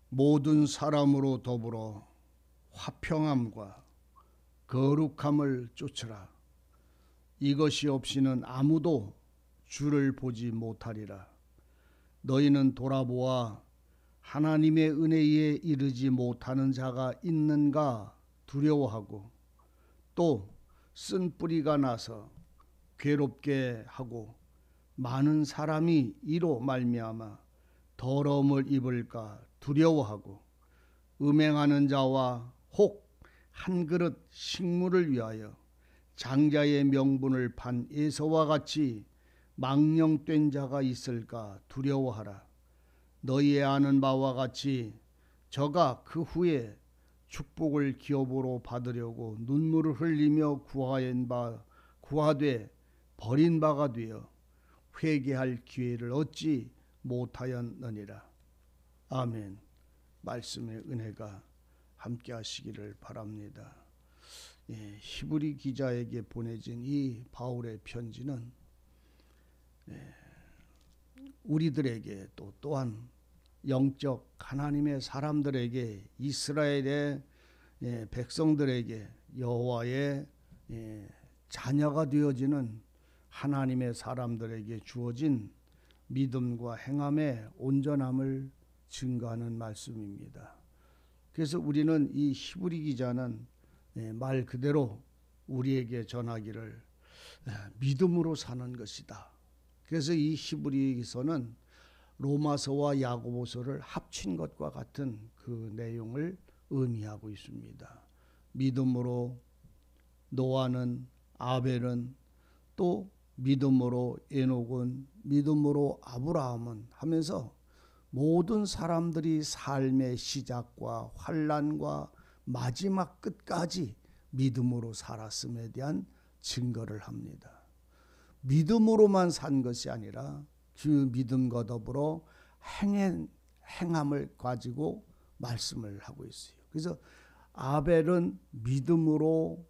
모든 사람으로 더불어 화평함과 거룩함을 쫓으라. 이것이 없이는 아무도 주를 보지 못하리라. 너희는 돌아보아 하나님의 은혜에 이르지 못하는 자가 있는가 두려워하고, 또 쓴 뿌리가 나서 괴롭게 하고 많은 사람이 이로 말미암아 더러움을 입을까 두려워하고, 음행하는 자와 혹 한 그릇 식물을 위하여 장자의 명분을 판 에서와 같이 망령된 자가 있을까 두려워하라. 너희의 아는 바와 같이 저가 그 후에 축복을 기업으로 받으려고 눈물을 흘리며 구하되 버린 바가 되어 회개할 기회를 얻지 못하였느니라. 아멘. 말씀의 은혜가 함께 하시기를 바랍니다. 히브리 기자에게 보내진 이 바울의 편지는 우리들에게 또한 영적 하나님의 사람들에게, 이스라엘의 백성들에게, 여호와의 자녀가 되어지는 하나님의 사람들에게 주어진 믿음과 행함의 온전함을 증거하는 말씀입니다. 그래서 우리는 이 히브리 기자는 말 그대로 우리에게 전하기를 믿음으로 사는 것이다. 그래서 이 히브리서는 로마서와 야고보서를 합친 것과 같은 그 내용을 의미하고 있습니다. 믿음으로 노아는, 아벨은, 또 믿음으로 에녹은, 믿음으로 아브라함은 하면서 모든 사람들이 삶의 시작과 환난과 마지막 끝까지 믿음으로 살았음에 대한 증거를 합니다. 믿음으로만 산 것이 아니라 그 믿음과 더불어 행함을 가지고 말씀을 하고 있어요. 그래서 아벨은 믿음으로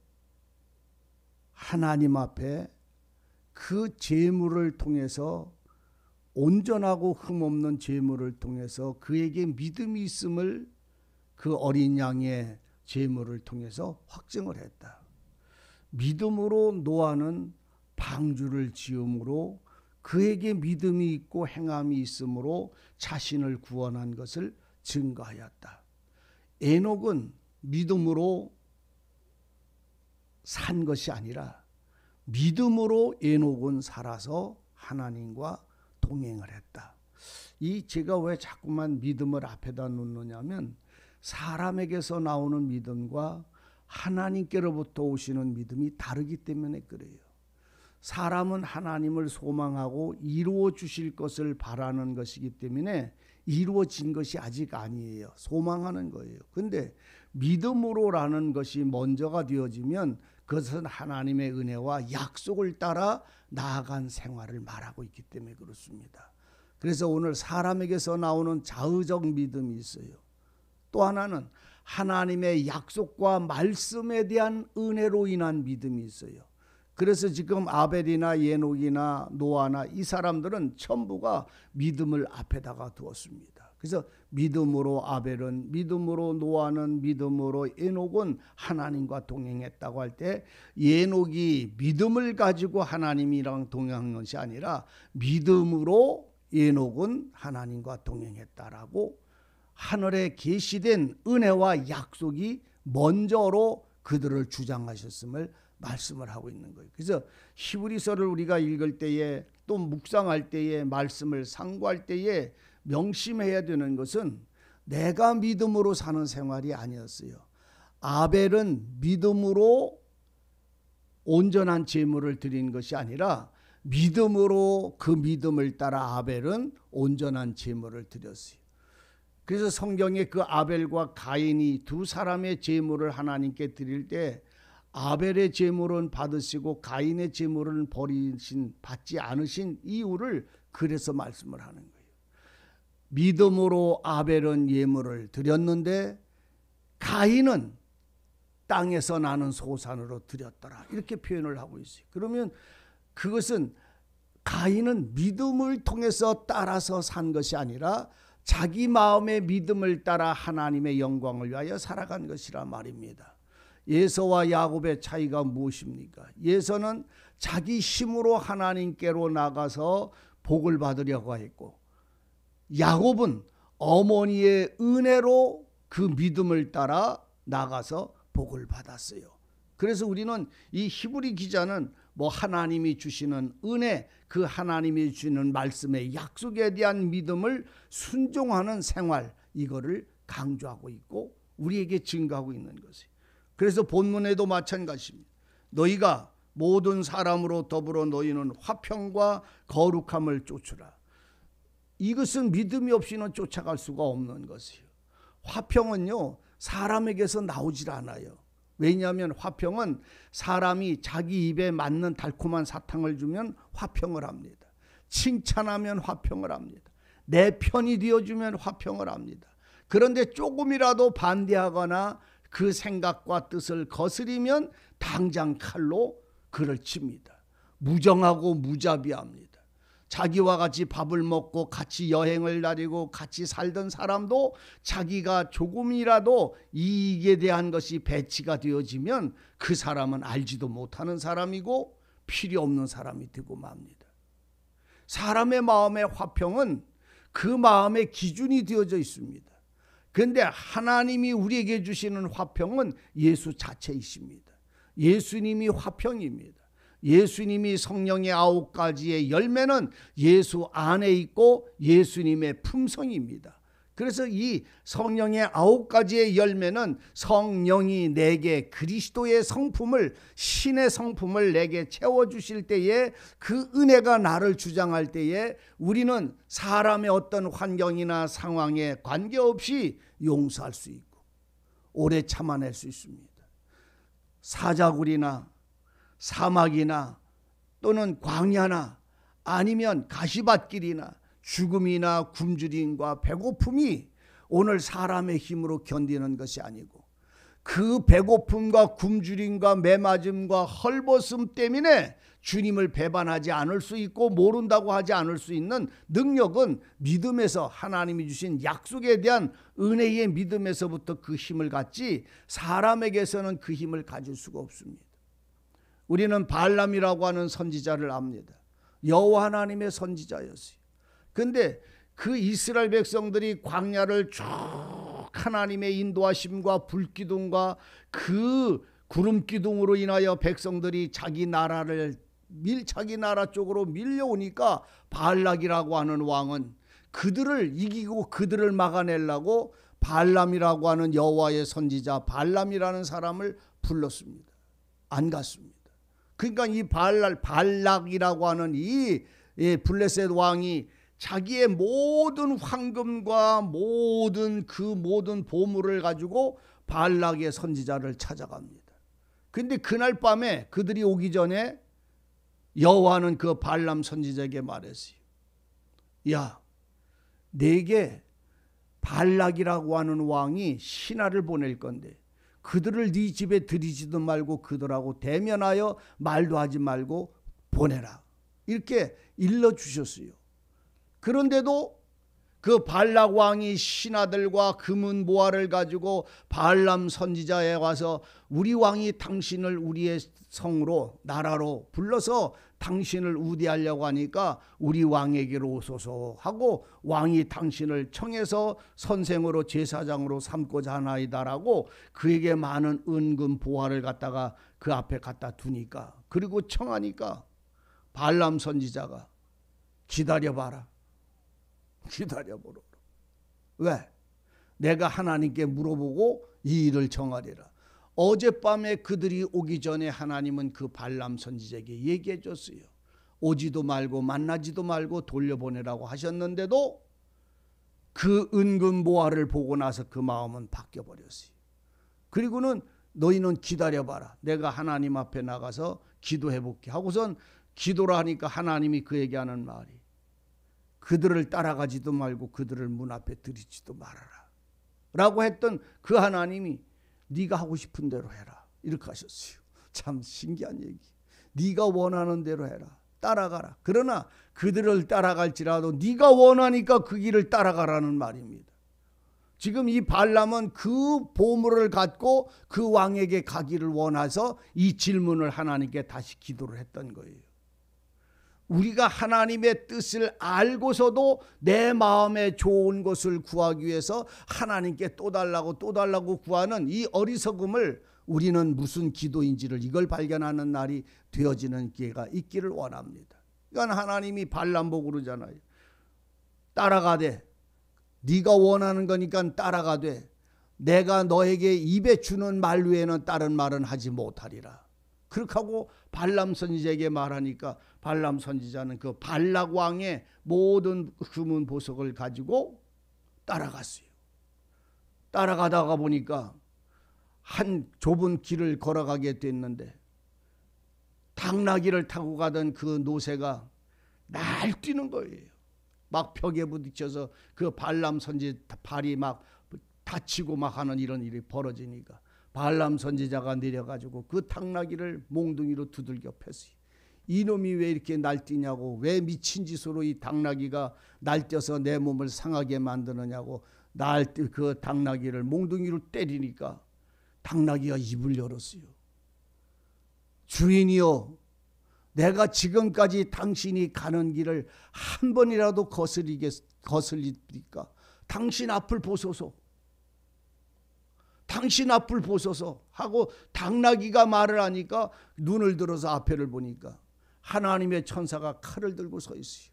하나님 앞에 그 제물을 통해서, 온전하고 흠없는 제물을 통해서 그에게 믿음이 있음을 그 어린 양의 제물을 통해서 확증을 했다. 믿음으로 노아는 방주를 지음으로 그에게 믿음이 있고 행함이 있으므로 자신을 구원한 것을 증거하였다. 에녹은 믿음으로 산 것이 아니라 믿음으로 에녹은 살아서 하나님과 동행을 했다. 제가 왜 자꾸만 믿음을 앞에다 놓느냐면, 사람에게서 나오는 믿음과 하나님께로부터 오시는 믿음이 다르기 때문에 그래요. 사람은 하나님을 소망하고 이루어 주실 것을 바라는 것이기 때문에 이루어진 것이 아직 아니에요. 소망하는 거예요. 근데 믿음으로라는 것이 먼저가 되어지면 그것은 하나님의 은혜와 약속을 따라 나아간 생활을 말하고 있기 때문에 그렇습니다. 그래서 오늘 사람에게서 나오는 자의적 믿음이 있어요. 또 하나는 하나님의 약속과 말씀에 대한 은혜로 인한 믿음이 있어요. 그래서 지금 아벨이나 에녹이나 노아나 이 사람들은 전부가 믿음을 앞에다가 두었습니다. 그래서 믿음으로 아벨은, 믿음으로 노아는, 믿음으로 에녹은 하나님과 동행했다고 할 때, 에녹이 믿음을 가지고 하나님이랑 동행한 것이 아니라 믿음으로 에녹은 하나님과 동행했다라고 하늘에 계시된 은혜와 약속이 먼저로 그들을 주장하셨음을 말씀을 하고 있는 거예요. 그래서 히브리서를 우리가 읽을 때에, 또 묵상할 때에, 말씀을 상고할 때에 명심해야 되는 것은 내가 믿음으로 사는 생활이 아니었어요. 아벨은 믿음으로 온전한 제물을 드린 것이 아니라 믿음으로, 그 믿음을 따라 아벨은 온전한 제물을 드렸어요. 그래서 성경에 그 아벨과 가인이 두 사람의 제물을 하나님께 드릴 때 아벨의 제물은 받으시고 가인의 제물은 받지 않으신 이유를 그래서 말씀을 하는 거예요. 믿음으로 아벨은 예물을 드렸는데 가인은 땅에서 나는 소산으로 드렸더라, 이렇게 표현을 하고 있어요. 그러면 그것은 가인은 믿음을 통해서 따라서 산 것이 아니라 자기 마음의 믿음을 따라 하나님의 영광을 위하여 살아간 것이라 말입니다. 예서와 야곱의 차이가 무엇입니까? 예서는 자기 힘으로 하나님께로 나가서 복을 받으려고 했고, 야곱은 어머니의 은혜로 그 믿음을 따라 나가서 복을 받았어요. 그래서 우리는 이 히브리 기자는 하나님이 주시는 은혜, 그 하나님이 주시는 말씀의 약속에 대한 믿음을 순종하는 생활, 이거를 강조하고 있고 우리에게 증거하고 있는 것이에요. 그래서 본문에도 마찬가지입니다. 너희가 모든 사람으로 더불어 너희는 화평과 거룩함을 쫓으라. 이것은 믿음이 없이는 쫓아갈 수가 없는 것이에요. 화평은요, 사람에게서 나오질 않아요. 왜냐하면 화평은 사람이 자기 입에 맞는 달콤한 사탕을 주면 화평을 합니다. 칭찬하면 화평을 합니다. 내 편이 되어주면 화평을 합니다. 그런데 조금이라도 반대하거나 그 생각과 뜻을 거스리면 당장 칼로 그를 칩니다. 무정하고 무자비합니다. 자기와 같이 밥을 먹고 같이 여행을 다니고 같이 살던 사람도 자기가 조금이라도 이익에 대한 것이 배치가 되어지면 그 사람은 알지도 못하는 사람이고 필요 없는 사람이 되고 맙니다. 사람의 마음의 화평은 그 마음의 기준이 되어져 있습니다. 그런데 하나님이 우리에게 주시는 화평은 예수 자체이십니다. 예수님이 화평입니다. 예수님이 성령의 9가지의 열매는 예수 안에 있고 예수님의 품성입니다. 그래서 이 성령의 9가지의 열매는 성령이 내게 그리스도의 성품을, 신의 성품을 내게 채워주실 때에, 그 은혜가 나를 주장할 때에 우리는 사람의 어떤 환경이나 상황에 관계없이 용서할 수 있고 오래 참아낼 수 있습니다. 사자굴이나 사막이나 또는 광야나 아니면 가시밭길이나 죽음이나 굶주림과 배고픔이 오늘 사람의 힘으로 견디는 것이 아니고, 그 배고픔과 굶주림과 매맞음과 헐벗음 때문에 주님을 배반하지 않을 수 있고 모른다고 하지 않을 수 있는 능력은 믿음에서, 하나님이 주신 약속에 대한 은혜의 믿음에서부터 그 힘을 갖지 사람에게서는 그 힘을 가질 수가 없습니다. 우리는 발람이라고 하는 선지자를 압니다. 여호와 하나님의 선지자였어요. 그런데 그 이스라엘 백성들이 광야를 쭉 하나님의 인도하심과 불기둥과 그 구름기둥으로 인하여 백성들이 자기 나라 쪽으로 밀려오니까 발락이라고 하는 왕은 그들을 이기고 그들을 막아내려고 발람이라고 하는 여호와의 선지자 발람이라는 사람을 불렀습니다. 안 갔습니다. 그러니까 이 발락이라고 하는 이 블레셋 왕이 자기의 모든 황금과 모든 보물을 가지고 발락의 선지자를 찾아갑니다. 그런데 그날 밤에 그들이 오기 전에 여호와는 그 발람 선지자에게 말했어요. 야, 내게 발락이라고 하는 왕이 신하를 보낼 건데 그들을 네 집에 들이지도 말고 그들하고 대면하여 말도 하지 말고 보내라. 이렇게 일러주셨어요. 그런데도 그 발락 왕이 신하들과 금은 보화를 가지고 발람 선지자에 와서 우리 왕이 당신을 우리의 성으로, 나라로 불러서 당신을 우대하려고 하니까 우리 왕에게로 오소서 하고 왕이 당신을 청해서 선생으로 제사장으로 삼고자 하나이다라고 그에게 많은 은금 보화를 갖다가 그 앞에 갖다 두니까, 그리고 청하니까 발람 선지자가 기다려봐라. 기다려보라. 왜? 내가 하나님께 물어보고 이 일을 정하리라. 어젯밤에 그들이 오기 전에 하나님은 그 발람 선지자에게 얘기해 줬어요. 오지도 말고 만나지도 말고 돌려보내라고 하셨는데도 그 은금 보화를 보고 나서 그 마음은 바뀌어버렸어요. 그리고는 너희는 기다려봐라. 내가 하나님 앞에 나가서 기도해볼게 하고선 기도를 하니까 하나님이 그에게 하는 말이, 그들을 따라가지도 말고 그들을 문 앞에 들이지도 말아라 라고 했던 그 하나님이 네가 하고 싶은 대로 해라 이렇게 하셨어요. 참 신기한 얘기. 네가 원하는 대로 해라. 따라가라. 그러나 그들을 따라갈지라도 네가 원하니까 그 길을 따라가라는 말입니다. 지금 이 발람은 그 보물을 갖고 그 왕에게 가기를 원해서 이 질문을 하나님께 다시 기도를 했던 거예요. 우리가 하나님의 뜻을 알고서도 내 마음에 좋은 것을 구하기 위해서 하나님께 또 달라고 구하는 이 어리석음을 우리는 무슨 기도인지를 이걸 발견하는 날이 되어지는 기회가 있기를 원합니다. 이건 하나님이 발람 보고 그러잖아요. 따라가되 네가 원하는 거니까 따라가되 내가 너에게 입에 주는 말 외에는 다른 말은 하지 못하리라. 그렇게 하고 발람 선지자에게 말하니까 발람 선지자는 그 발락 왕의 모든 금은 보석을 가지고 따라갔어요. 따라가다가 보니까 한 좁은 길을 걸어가게 됐는데 당나귀를 타고 가던 그 노새가 날뛰는 거예요. 막 벽에 부딪혀서 그 발람 선지 발이 막 다치고 막 하는 이런 일이 벌어지니까 발람 선지자가 내려가지고 그 당나귀를 몽둥이로 두들겨 팼어요. 이놈이 왜 이렇게 날뛰냐고, 왜 미친 짓으로 이 당나귀가 날뛰어서 내 몸을 상하게 만드느냐고 그 당나귀를 몽둥이로 때리니까 당나귀가 입을 열었어요. 주인이여, 내가 지금까지 당신이 가는 길을 한 번이라도 거슬리니까 당신 앞을 보소서. 당신 앞을 보소서 하고 당나귀가 말을 하니까 눈을 들어서 앞에를 보니까 하나님의 천사가 칼을 들고 서 있어요.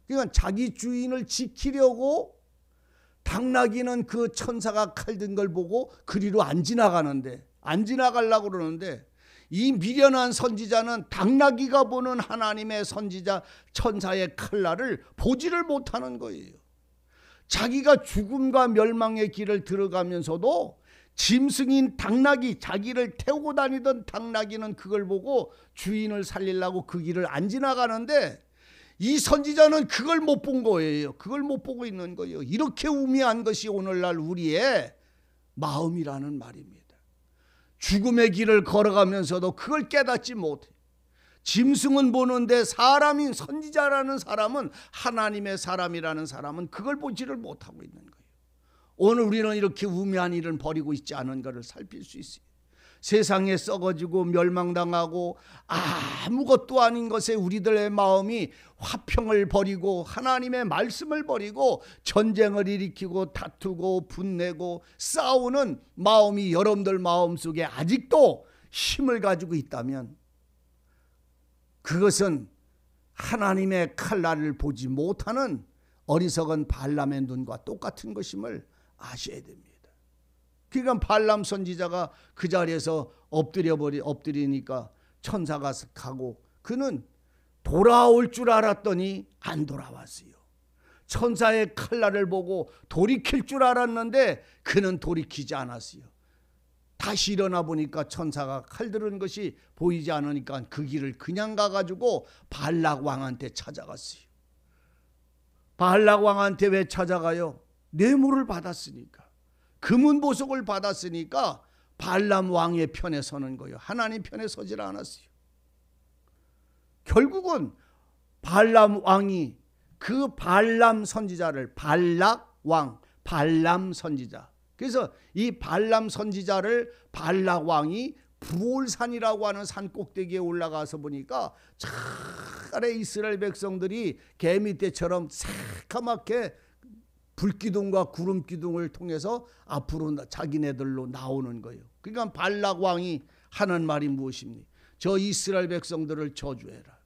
그러니까 자기 주인을 지키려고 당나귀는 그 천사가 칼 든 걸 보고 그리로 안 지나가려고 그러는데 이 미련한 선지자는 당나귀가 보는 하나님의 선지자 천사의 칼날을 보지를 못하는 거예요. 자기가 죽음과 멸망의 길을 들어가면서도 짐승인 당나귀, 자기를 태우고 다니던 당나귀는 그걸 보고 주인을 살리려고 그 길을 안 지나가는데 이 선지자는 그걸 못 본 거예요. 그걸 못 보고 있는 거예요. 이렇게 우매한 것이 오늘날 우리의 마음이라는 말입니다. 죽음의 길을 걸어가면서도 그걸 깨닫지 못해. 짐승은 보는데 사람인 선지자라는 사람은, 하나님의 사람이라는 사람은 그걸 보지를 못하고 있는 거예요. 오늘 우리는 이렇게 우매한 일을 벌이고 있지 않은 것을 살필 수 있어요. 세상에 썩어지고 멸망당하고 아무것도 아닌 것에 우리들의 마음이 화평을 버리고 하나님의 말씀을 버리고 전쟁을 일으키고 다투고 분내고 싸우는 마음이 여러분들 마음속에 아직도 힘을 가지고 있다면 그것은 하나님의 칼날을 보지 못하는 어리석은 발람의 눈과 똑같은 것임을 아셔야 됩니다. 그러니까 발람 선지자가 그 자리에서 엎드리니까 천사가 가고 그는 돌아올 줄 알았더니 안 돌아왔어요. 천사의 칼날을 보고 돌이킬 줄 알았는데 그는 돌이키지 않았어요. 다시 일어나 보니까 천사가 칼 들은 것이 보이지 않으니까 그 길을 그냥 가가지고 발락 왕한테 찾아갔어요. 발락 왕한테 왜 찾아가요? 뇌물을 받았으니까, 금은 보석을 받았으니까 발람 왕의 편에 서는 거예요. 하나님 편에 서질 않았어요. 결국은 발람 왕이 그 발람 선지자를, 발락 왕, 발람 선지자, 그래서 이 발람 선지자를 발락 왕이 부올산이라고 하는 산 꼭대기에 올라가서 보니까 차례 이스라엘 백성들이 개미떼처럼 새카맣게 불기둥과 구름기둥을 통해서 앞으로 자기네들로 나오는 거예요. 그러니까 발락 왕이 하는 말이 무엇입니까? 저 이스라엘 백성들을 저주해라.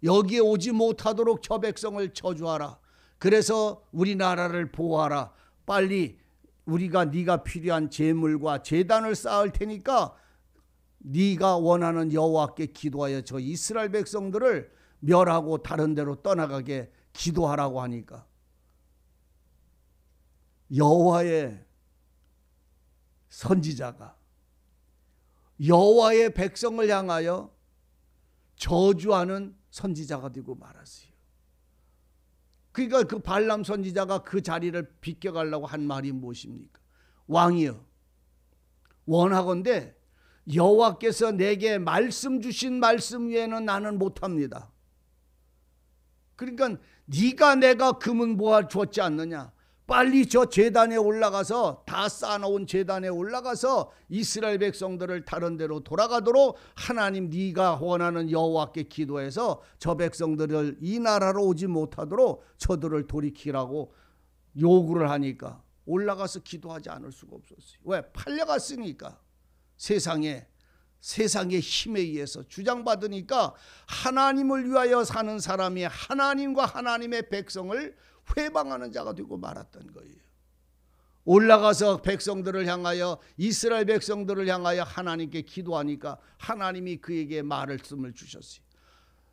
여기에 오지 못하도록 저 백성을 저주하라. 그래서 우리나라를 보호하라. 빨리 우리가 네가 필요한 제물과 제단을 쌓을 테니까 네가 원하는 여호와께 기도하여 저 이스라엘 백성들을 멸하고 다른 데로 떠나가게 기도하라고 하니까 여호와의 선지자가 여호와의 백성을 향하여 저주하는 선지자가 되고 말았어요. 그러니까 그 발람 선지자가 그 자리를 비껴가려고 한 말이 무엇입니까? 왕이여, 원하건대 여호와께서 내게 말씀 주신 말씀 외에는 나는 못합니다. 그러니까 네가 내가 금은 모아 주었지 않느냐. 빨리 저 제단에 올라가서 다 쌓아놓은 제단에 올라가서 이스라엘 백성들을 다른 데로 돌아가도록 하나님 네가 원하는 여호와께 기도해서 저 백성들을 이 나라로 오지 못하도록 저들을 돌이키라고 요구를 하니까 올라가서 기도하지 않을 수가 없었어요. 왜? 팔려갔으니까. 세상의 힘에 의해서 주장받으니까 하나님을 위하여 사는 사람이 하나님과 하나님의 백성을 회방하는 자가 되고 말았던 거예요. 올라가서 백성들을 향하여 이스라엘 백성들을 향하여 하나님께 기도하니까 하나님이 그에게 말씀을 주셨어요.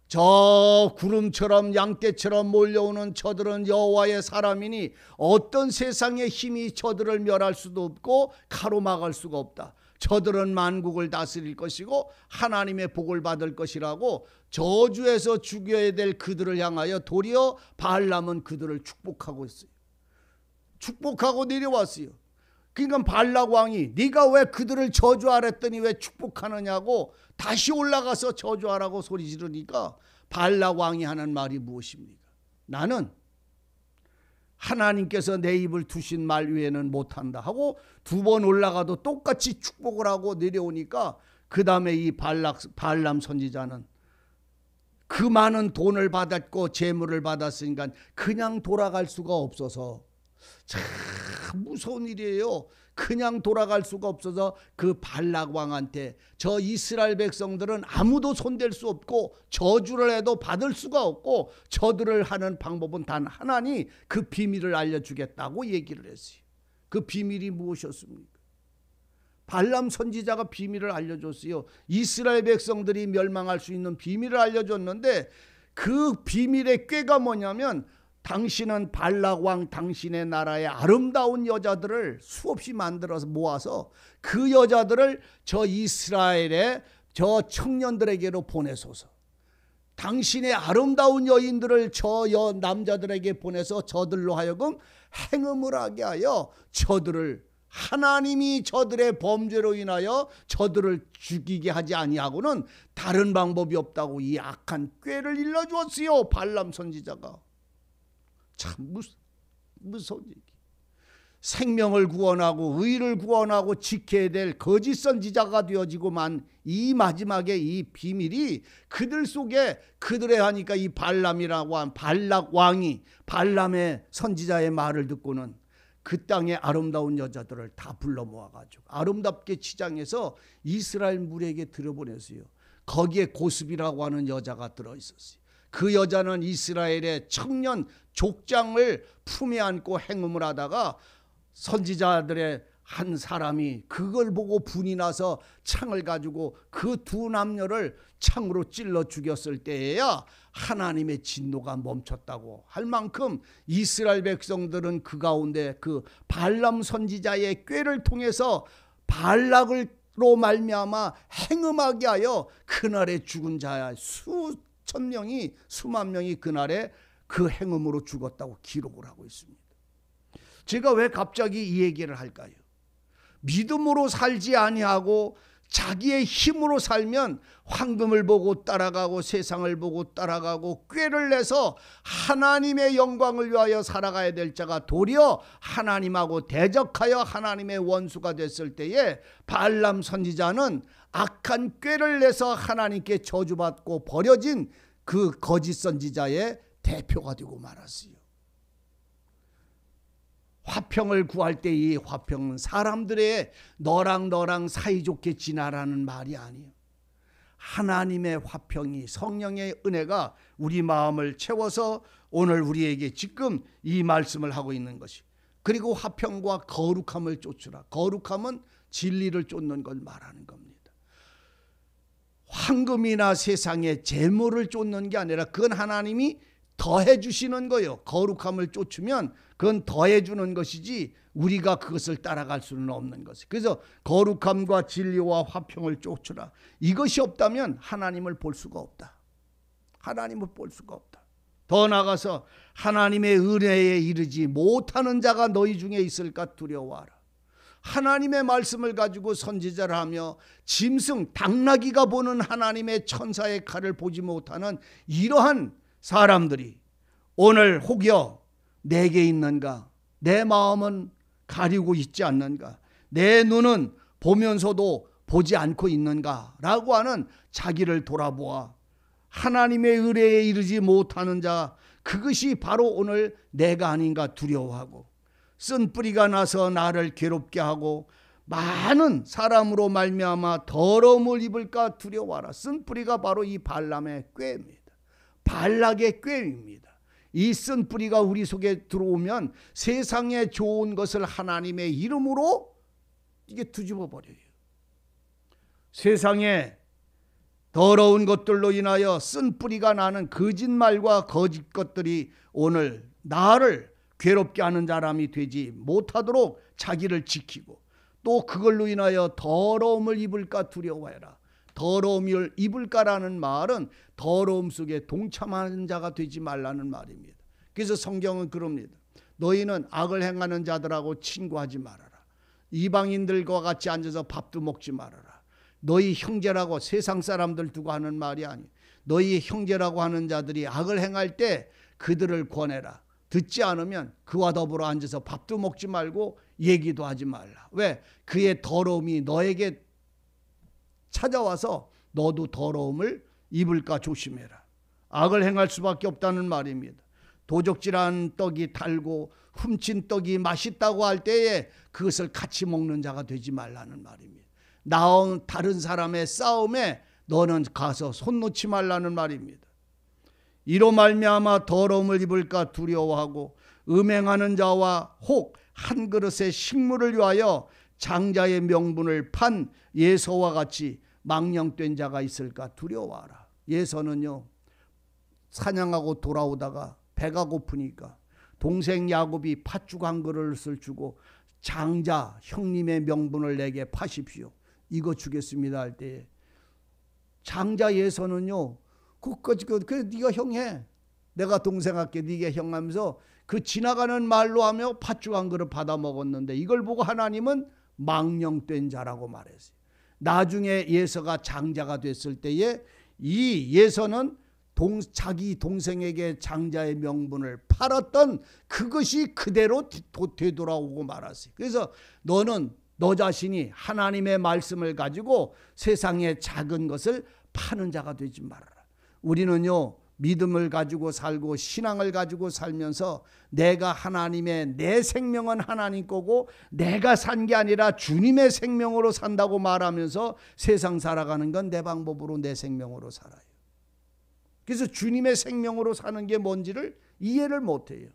저 구름처럼 양떼처럼 몰려오는 저들은 여호와의 사람이니 어떤 세상의 힘이 저들을 멸할 수도 없고 가로막을 수가 없다. 저들은 만국을 다스릴 것이고 하나님의 복을 받을 것이라고 저주에서 죽여야 될 그들을 향하여 도리어 발람은 그들을 축복하고 있어요. 축복하고 내려왔어요. 그러니까 발락 왕이 네가 왜 그들을 저주하랬더니 왜 축복하느냐고 다시 올라가서 저주하라고 소리 지르니까 발락 왕이 하는 말이 무엇입니까? 나는 하나님께서 내 입을 두신 말 외에는 못한다 하고 두 번 올라가도 똑같이 축복을 하고 내려오니까 그 다음에 이 발람 선지자는 그 많은 돈을 받았고 재물을 받았으니까 그냥 돌아갈 수가 없어서 참 무서운 일이에요. 그냥 돌아갈 수가 없어서 그 발락 왕한테 저 이스라엘 백성들은 아무도 손댈 수 없고 저주를 해도 받을 수가 없고 저들을 하는 방법은 단 하나니 그 비밀을 알려주겠다고 얘기를 했어요. 그 비밀이 무엇이었습니까? 발람 선지자가 비밀을 알려줬어요. 이스라엘 백성들이 멸망할 수 있는 비밀을 알려줬는데 그 비밀의 꾀가 뭐냐면 당신은 발락 왕 당신의 나라의 아름다운 여자들을 수없이 만들어서 모아서 그 여자들을 저 이스라엘의 저 청년들에게로 보내소서. 당신의 아름다운 여인들을 저 남자들에게 보내서 저들로 하여금 행음을 하게 하여 저들을 하나님이 저들의 범죄로 인하여 저들을 죽이게 하지 아니하고는 다른 방법이 없다고 이 악한 꾀를 일러주었어요. 발람 선지자가. 참 무서운 얘기. 생명을 구원하고 의를 구원하고 지켜야 될 거짓 선지자가 되어지고만 이 마지막에 이 비밀이 그들 속에 그들의 하니까 이 발람이라고 한 발락 왕이 발람의 선지자의 말을 듣고는 그 땅의 아름다운 여자들을 다 불러 모아가지고 아름답게 치장해서 이스라엘 물에게 들여보냈어요. 거기에 고스비라고 하는 여자가 들어있었어요. 그 여자는 이스라엘의 청년 족장을 품에 안고 행음을 하다가 선지자들의 한 사람이 그걸 보고 분이 나서 창을 가지고 그 두 남녀를 창으로 찔러 죽였을 때에야 하나님의 진노가 멈췄다고 할 만큼 이스라엘 백성들은 그 가운데 그 발람 선지자의 꾀를 통해서 발락으로 말미암아 행음하게 하여 그날에 죽은 자야 수천 명이 수만 명이 그날에 그 행음으로 죽었다고 기록을 하고 있습니다. 제가 왜 갑자기 이 얘기를 할까요? 믿음으로 살지 아니하고 자기의 힘으로 살면 황금을 보고 따라가고 세상을 보고 따라가고 꾀를 내서 하나님의 영광을 위하여 살아가야 될 자가 도리어 하나님하고 대적하여 하나님의 원수가 됐을 때에 발람 선지자는 악한 꾀를 내서 하나님께 저주받고 버려진 그 거짓 선지자의 대표가 되고 말았어요. 화평을 구할 때 이 화평은 사람들의 너랑 사이좋게 지나라는 말이 아니에요. 하나님의 화평이 성령의 은혜가 우리 마음을 채워서 오늘 우리에게 지금 이 말씀을 하고 있는 것이. 그리고 화평과 거룩함을 쫓으라. 거룩함은 진리를 쫓는 걸 말하는 겁니다. 황금이나 세상의 재물을 쫓는 게 아니라 그건 하나님이 더해 주시는 거예요. 거룩함을 쫓으면 그건 더해 주는 것이지 우리가 그것을 따라갈 수는 없는 것이에요. 그래서 거룩함과 진리와 화평을 쫓으라. 이것이 없다면 하나님을 볼 수가 없다. 하나님을 볼 수가 없다. 더 나아가서 하나님의 은혜에 이르지 못하는 자가 너희 중에 있을까 두려워하라. 하나님의 말씀을 가지고 선지자를 하며 짐승 당나귀가 보는 하나님의 천사의 칼을 보지 못하는 이러한 사람들이 오늘 혹여 내게 있는가? 내 마음은 가리고 있지 않는가? 내 눈은 보면서도 보지 않고 있는가? 라고 하는 자기를 돌아보아 하나님의 의뢰에 이르지 못하는 자, 그것이 바로 오늘 내가 아닌가 두려워하고 쓴뿌리가 나서 나를 괴롭게 하고 많은 사람으로 말미암아 더러움을 입을까 두려워하라. 쓴뿌리가 바로 이 발람의 꾀입니다. 발락의 꾀입니다. 이 쓴뿌리가 우리 속에 들어오면 세상에 좋은 것을 하나님의 이름으로 이게 뒤집어 버려요. 세상에 더러운 것들로 인하여 쓴뿌리가 나는 거짓말과 거짓 것들이 오늘 나를 괴롭게 하는 사람이 되지 못하도록 자기를 지키고 또 그걸로 인하여 더러움을 입을까 두려워해라. 더러움을 입을까라는 말은 더러움 속에 동참하는 자가 되지 말라는 말입니다. 그래서 성경은 그럽니다. 너희는 악을 행하는 자들하고 친구하지 말아라. 이방인들과 같이 앉아서 밥도 먹지 말아라. 너희 형제라고 세상 사람들 두고 하는 말이 아니, 너희 형제라고 하는 자들이 악을 행할 때 그들을 권해라. 듣지 않으면 그와 더불어 앉아서 밥도 먹지 말고 얘기도 하지 말라. 왜? 그의 더러움이 너에게 찾아와서 너도 더러움을 입을까 조심해라. 악을 행할 수밖에 없다는 말입니다. 도적질한 떡이 달고 훔친 떡이 맛있다고 할 때에 그것을 같이 먹는 자가 되지 말라는 말입니다. 나온 다른 사람의 싸움에 너는 가서 손 놓지 말라는 말입니다. 이로 말미암아 더러움을 입을까 두려워하고 음행하는 자와 혹 한 그릇의 식물을 위하여 장자의 명분을 판 예서와 같이 망령된 자가 있을까 두려워하라. 예서는요, 사냥하고 돌아오다가 배가 고프니까 동생 야곱이 팥죽 한 그릇을 주고 장자 형님의 명분을 내게 파십시오, 이거 주겠습니다 할 때 장자 예서는요, 그래 네가 형해, 내가 동생 할게, 네가 형 하면서 그 지나가는 말로 하며 팥죽 한 그릇 받아 먹었는데 이걸 보고 하나님은 망령된 자라고 말했어요. 나중에 예서가 장자가 됐을 때에 이 예서는 자기 동생에게 장자의 명분을 팔았던 그것이 그대로 되돌아오고 말았어요. 그래서 너는 너 자신이 하나님의 말씀을 가지고 세상의 작은 것을 파는 자가 되지 말아라. 우리는요, 믿음을 가지고 살고 신앙을 가지고 살면서 내가 하나님의, 내 생명은 하나님 거고 내가 산 게 아니라 주님의 생명으로 산다고 말하면서 세상 살아가는 건 내 방법으로 내 생명으로 살아요. 그래서 주님의 생명으로 사는 게 뭔지를 이해를 못해요.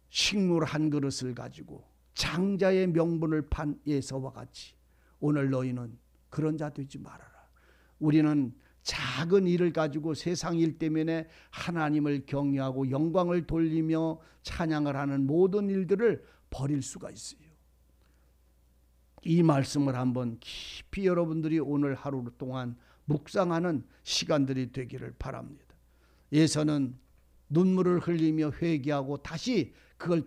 식물 한 그릇을 가지고 장자의 명분을 판 예서와 같이 오늘 너희는 그런 자 되지 말아라. 우리는 작은 일을 가지고 세상 일 때문에 하나님을 경외하고 영광을 돌리며 찬양을 하는 모든 일들을 버릴 수가 있어요. 이 말씀을 한번 깊이 여러분들이 오늘 하루 동안 묵상하는 시간들이 되기를 바랍니다. 예서는 눈물을 흘리며 회개하고 다시 그걸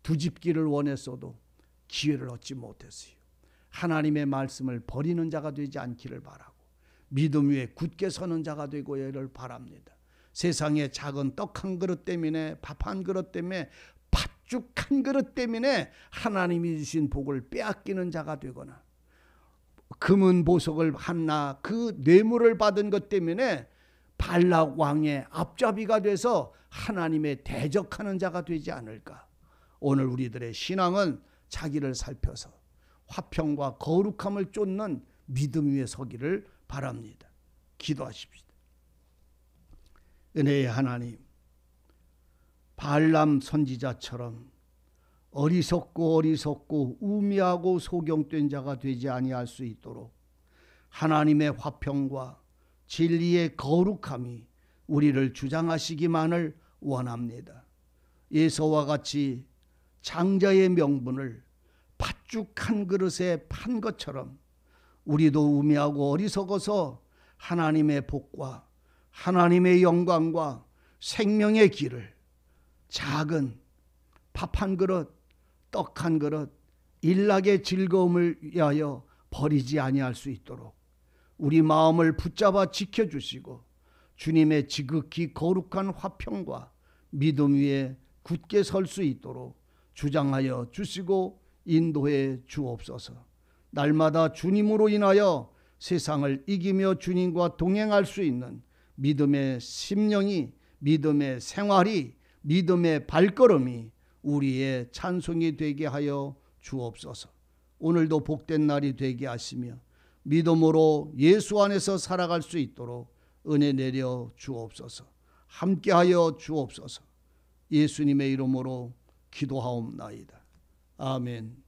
뒤집기를 원했어도 기회를 얻지 못했어요. 하나님의 말씀을 버리는 자가 되지 않기를 바라고 믿음 위에 굳게 서는 자가 되고를 바랍니다. 세상의 작은 떡 한 그릇 때문에, 밥 한 그릇 때문에, 팥죽 한 그릇 때문에 하나님이 주신 복을 빼앗기는 자가 되거나 금은 보석을 하나 그 뇌물을 받은 것 때문에 발락 왕의 앞잡이가 돼서 하나님의 대적하는 자가 되지 않을까. 오늘 우리들의 신앙은 자기를 살펴서 화평과 거룩함을 쫓는 믿음 위에 서기를 바랍니다. 기도하십시다. 은혜의 하나님, 발람 선지자처럼 어리석고 우미하고 소경된 자가 되지 아니할 수 있도록 하나님의 화평과 진리의 거룩함이 우리를 주장하시기만을 원합니다. 예서와 같이 장자의 명분을 팥죽 한 그릇에 판 것처럼 우리도 우매하고 어리석어서 하나님의 복과 하나님의 영광과 생명의 길을 작은 밥 한 그릇, 떡 한 그릇, 일락의 즐거움을 위하여 버리지 아니할 수 있도록 우리 마음을 붙잡아 지켜주시고 주님의 지극히 거룩한 화평과 믿음 위에 굳게 설 수 있도록 주장하여 주시고 인도해 주옵소서. 날마다 주님으로 인하여 세상을 이기며 주님과 동행할 수 있는 믿음의 심령이, 믿음의 생활이, 믿음의 발걸음이 우리의 찬송이 되게 하여 주옵소서. 오늘도 복된 날이 되게 하시며 믿음으로 예수 안에서 살아갈 수 있도록 은혜 내려 주옵소서. 함께하여 주옵소서. 예수님의 이름으로 기도하옵나이다. 아멘.